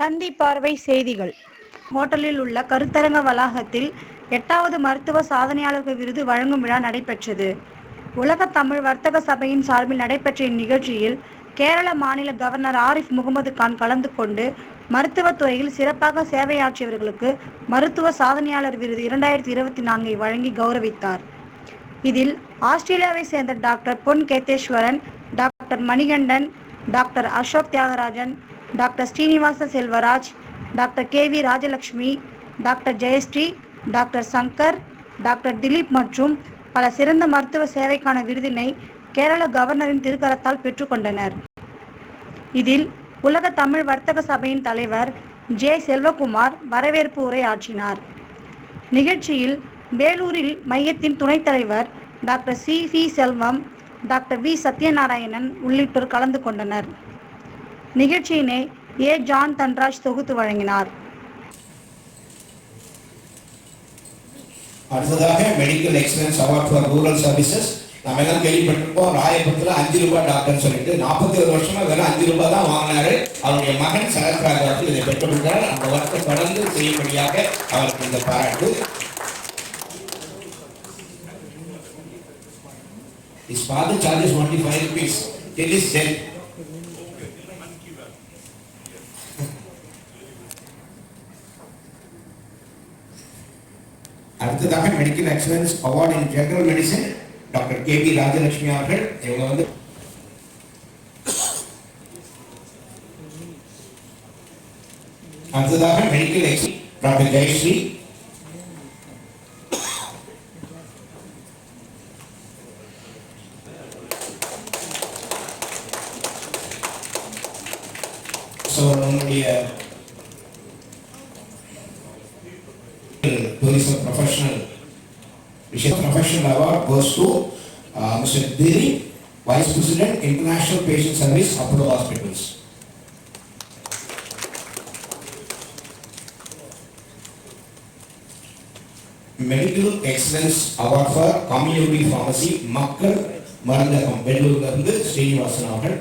தந்தி பார்வை செய்திகள். ஹோட்டலில் உள்ள கருத்தரங்க வளாகத்தில் 8வது மருத்துவ சாதனையாளர்கள் விருது வழங்கும் விழா நடைபெற்றது. உலக தமிழ் வர்த்தக சபையின் சார்பில் நடைபெற்ற இந்நிகழ்ச்சியில் கேரள மாநில கவர்னர் ஆரிஃப் முகமது கான் கலந்து கொண்டு மருத்துவத் துறையில் சிறப்பாக சேவையாற்றியவர்களுக்கு மருத்துவ சாதனையாளர் விருது 2024 வழங்கி கௌரவித்தார். இதில் ஆஸ்திரேலியாவை சேர்ந்த doctor Pon Ketheeswaran, doctor Manikandan, doctor Ashok Thiyagarajan, doctor Srinivasa Selvaraj, doctor KV Rajalakshmi, doctor Jayashree, doctor Shankar, doctor Dileep மற்றும் பல சிறந்த மருத்துவ சேவைக்கான விருதினை கேரள கவர்னரின் திருக்கரத்தால் பெற்றுக்கொண்டனர். இதில் உலக தமிழ் வர்த்தக சபையின் தலைவர் J. செல்வகுமார் வரவேற்பு உரை ஆற்றினார். நிகழ்ச்சியில் வேலூரில் மையத்தின் துணைத் தலைவர் டாக்டர் CV செல்வம், டாக்டர் V. சத்யநாராயணன் உள்ளிட்டோர் கலந்து கொண்டனர். நிகழ்ச்சியினை A. ஜான் தன்ராஜ் தொகுத்து வழங்கினார். அடுத்ததாக medical excellence award for rural services. நம்ம எல்லாம் கேள்விப்பட்டிருப்போம், ராயபுரத்தில் 5 ரூபாய் டாக்டர் சொல்லிட்டு 41 வருஷமா வெறும் 5 ரூபாய் தான் வாங்கினாரு. அவருடைய மகன் சரத்ராஜ் அவர்கள் இதை பெற்றுக்கொண்டார். அந்த வர்க்கை தொடர்ந்து செய்யும்படியாக அவருக்கு இந்த பாராட்டு. His father charges only 5 rupees till his death. அடுத்ததாக மெடிக்கல் எக்ஸலன்ஸ் அவார்ட் இன் general medicine doctor KV Rajalakshmi அவர்கள். இவங்க வந்து அடுத்ததாக மெடிக்கல் எக்ஸலன்ஸ் டாக்டர் ஜெயஸ்ரீ. நம்முடைய tourism professional award goes to Mr. Diri, Vice President, International Patient Service, Apollo Hospitals. Medical Excellence Award for Community Pharmacy, Makkal Marandakam, Belur Srinivasan அவர்கள்.